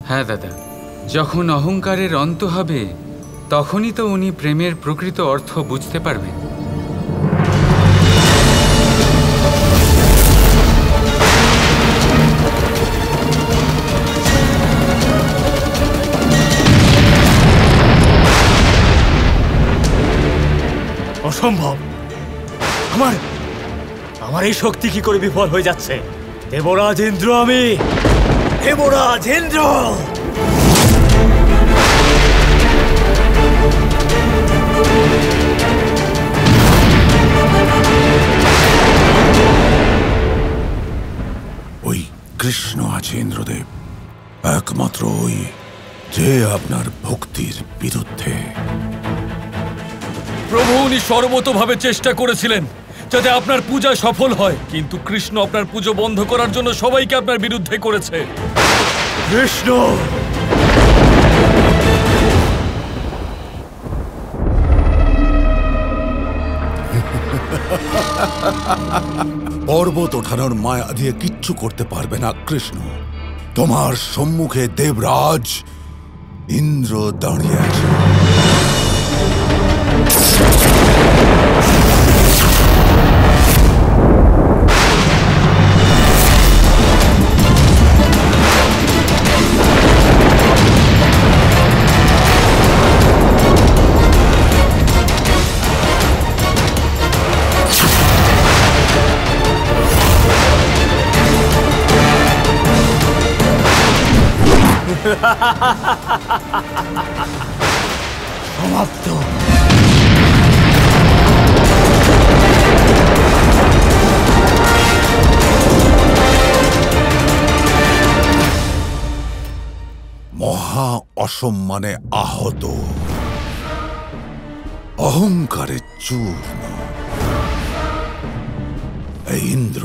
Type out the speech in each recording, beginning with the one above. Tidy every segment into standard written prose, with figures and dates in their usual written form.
হ্যাঁ দাদা, যখন অহংকারের অন্ত হবে তখনই তো উনি প্রেমের প্রকৃত অর্থ বুঝতে পারবেন। অসম্ভব! আমার এই শক্তি কি করে বিফল হয়ে যাচ্ছে? দেবরাজ ইন্দ্র আমি, দেবরাজ ইন্দ্র! ওই কৃষ্ণ আছে ইন্দ্রদেব, একমাত্র ওই যে আপনার ভক্তির বিরুদ্ধে। প্রভু, উনি সর্বতোভাবে চেষ্টা করেছিলেন যাতে আপনার পূজা সফল হয়, কিন্তু কৃষ্ণ আপনার পুজো বন্ধ করার জন্য সবাইকে আপনার বিরুদ্ধে করেছে। কৃষ্ণ! পর্বত ওঠানোর মায়া দিয়ে কিচ্ছু করতে পারবে না কৃষ্ণ। তোমার সম্মুখে দেবরাজ ইন্দ্র দাঁড়িয়ে আছে। সমাপ্ত। মহা অসম্মানে আহত, অহংকারে চূর্ণ এই ইন্দ্র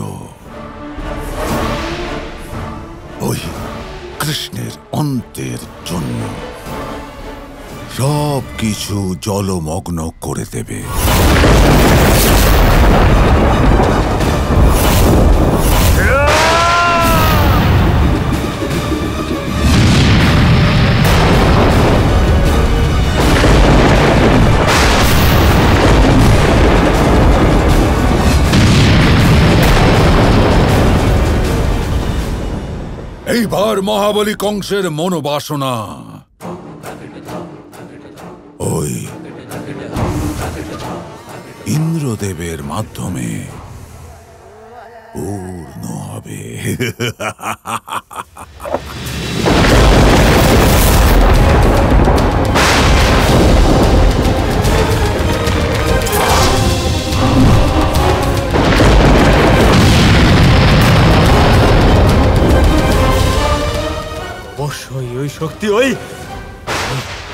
ওই কৃষ্ণের অন্তের জন্য সব কিছু জলমগ্ন করে দেবে। এইবার মহাবলী কংসের মনোবাসনা ওই ইন্দ্রদেবের মাধ্যমে পূর্ণ হবে। অবশ্যই ওই শক্তি ওই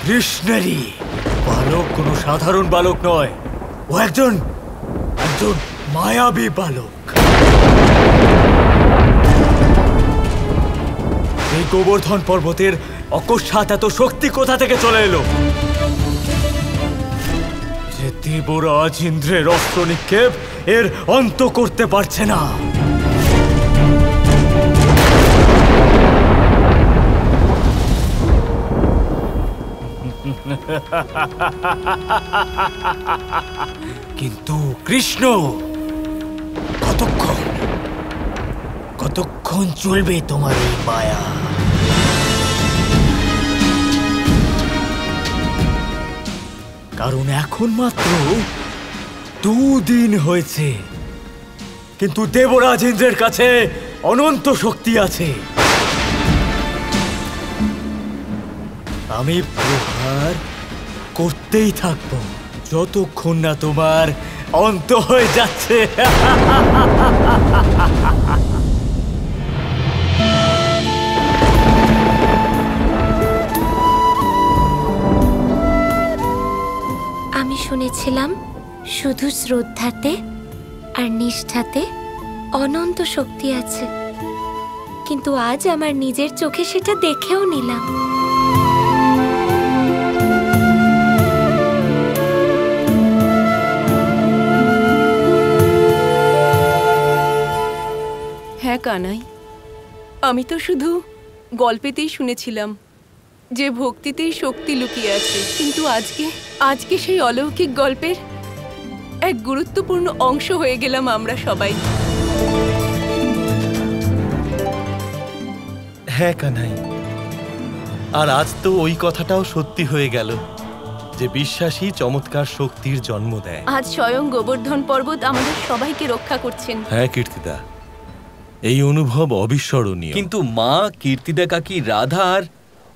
কৃষ্ণেরই। বালক কোনো সাধারণ বালক নয়, ও একজন মায়াবী বালক। এই গোবর্ধন পর্বতের অকস্মাৎ এত শক্তি কোথা থেকে চলে এলো যে দেবরাজ ইন্দ্রের অস্ত্র নিক্ষেপ এর অন্ত করতে পারছে না? কিন্তু কৃষ্ণ, কতক্ষণ চলবে তোমার এই মায়া? কারণ এখন মাত্র 2 দিন হয়েছে, কিন্তু দেবরাজ ইন্দ্রের কাছে অনন্ত শক্তি আছে। আমি প্রহার করতেই থাকবো যতক্ষণ না তোমার অন্ত হয়ে যাচ্ছে। আমি শুনেছিলাম শুধু শ্রদ্ধাতে আর নিষ্ঠাতে অনন্ত শক্তি আছে, কিন্তু আজ আমার নিজের চোখে সেটা দেখেও নিলাম। হ্যাঁ কানাই, আমি তো শুধু গল্পেতেই শুনেছিলাম যে ভক্তিতেই শক্তি লুকিয়ে আছে, কিন্তু আজকে সেই অলৌকিক গল্পের এক গুরুত্বপূর্ণ অংশ হয়ে গেলাম আমরা সবাই। হ্যাঁ কানাই, আর আজ তো ওই কথাটাও সত্যি হয়ে গেল যে বিশ্বাসী চমৎকার শক্তির জন্ম দেয়। আজ স্বয়ং গোবর্ধন পর্বত আমাদের সবাইকে রক্ষা করছেন। হ্যাঁ কীর্তিদা, এই অনুভব অবিস্মরণীয়। কিন্তু মা, কীর্তিদা কাকি, রাধা আর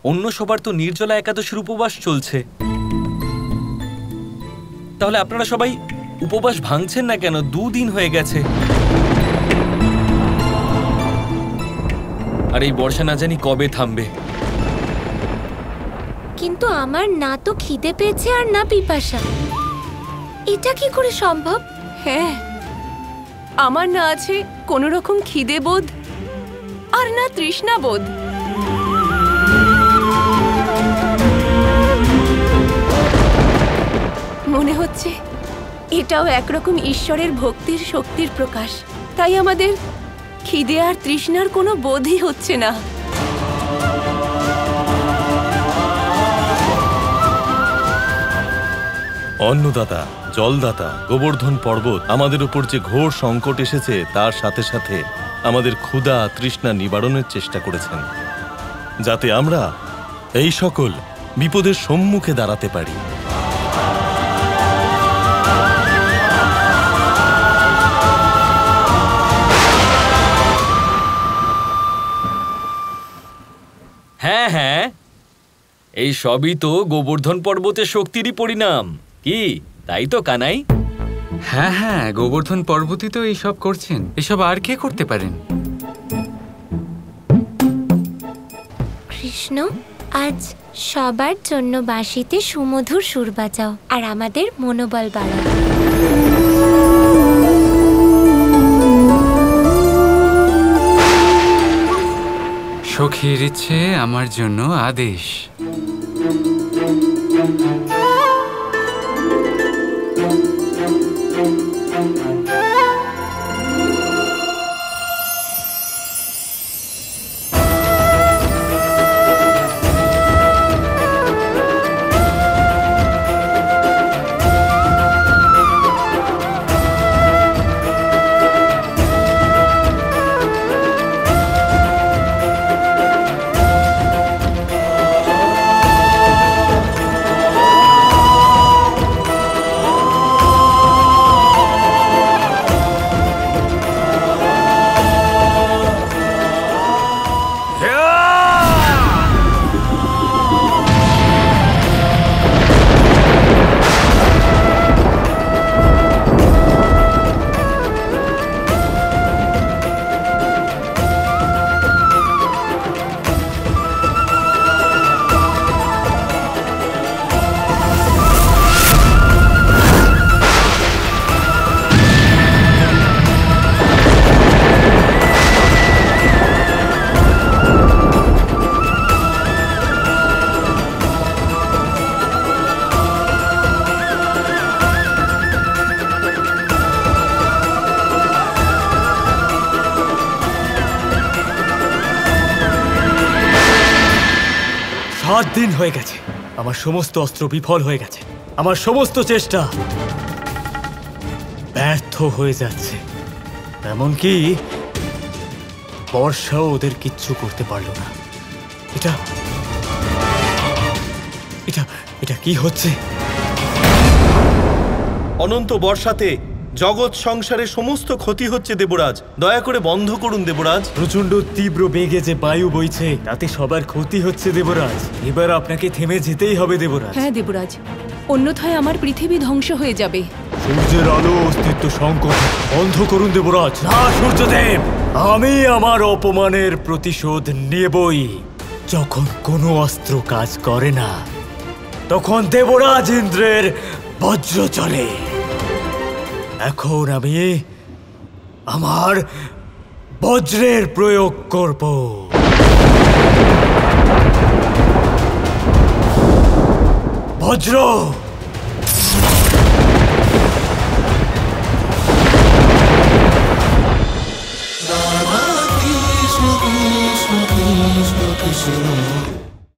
অন্য সবার তো নির্জলা একাদশীর উপবাস চলছে। তাহলে আপনারা সবাই উপবাস ভাঙছেন না কেন? 2 দিন হয়ে গেছে। আর এই বর্ষা না জানি কবে থামবে। কিন্তু আমার না তো খিদে পেয়েছে আর না পিপাসা। এটা কি করে সম্ভব? হ্যাঁ, আমার না আছে কোনো রকম খিদে বোধ আর না তৃষ্ণা বোধ। মনে হচ্ছে এটাও একরকম ঈশ্বরের ভক্তির শক্তির প্রকাশ। তাই আমাদের খিদে আর তৃষ্ণার কোনো বোধই হচ্ছে না। অন্নদাতা, জলদাতা, গোবর্ধন পর্বত আমাদের উপর যে ঘোর সংকট এসেছে তার সাথে সাথে আমাদের ক্ষুধা তৃষ্ণা নিবারণের চেষ্টা করেছেন, যাতে আমরা এই সকল বিপদের সম্মুখে দাঁড়াতে পারি। হ্যাঁ হ্যাঁ, এই সবই তো গোবর্ধন পর্বতের শক্তিরই পরিণাম। কি তাই তো কানাই? হ্যাঁ হ্যাঁ, গোবর্ধন পর্বতই তো এইসব করছেন। এসব আর কে করতে পারেন? কৃষ্ণ, আজ সবার জন্য বাঁশিতে সুমধুর সুর বাজাও আর আমাদের মনোবল বাড়াও। সখীর ইচ্ছে আমার জন্য আদেশ। দিন হয়ে গেছে, আমার সমস্ত অস্ত্র বিফল হয়ে গেছে, আমার সমস্ত চেষ্টা ব্যর্থ হয়ে যাচ্ছে। এমনকি বর্ষাও ওদের কিচ্ছু করতে পারলো না। এটা এটা এটা কি হচ্ছে? অনন্ত বর্ষাতে জগৎ সংসারে সমস্ত ক্ষতি হচ্ছে দেবরাজ, দয়া করে বন্ধ করুন দেবরাজ। প্রচন্ড তীব্র বেগে যে বায়ু বইছে তাতে সবার ক্ষতি হচ্ছে দেবরাজ। এবার আপনাকে থেমে যেতেই হবে দেবরাজ। হ্যাঁ দেবরাজ, অন্যথায় আমার পৃথিবী ধ্বংস হয়ে যাবে। সূর্যের আলো অস্তিত্ব সংকট, বন্ধ করুন দেবরাজ। না সূর্যদেব, আমি আমার অপমানের প্রতিশোধ নেবই। যখন কোনো অস্ত্র কাজ করে না তখন দেবরাজ ইন্দ্রের বজ্র চলে। এখন আমি আমার বজ্রের প্রয়োগ করব। বজ্র! Krishna Krishna Krishna Krishna Krishna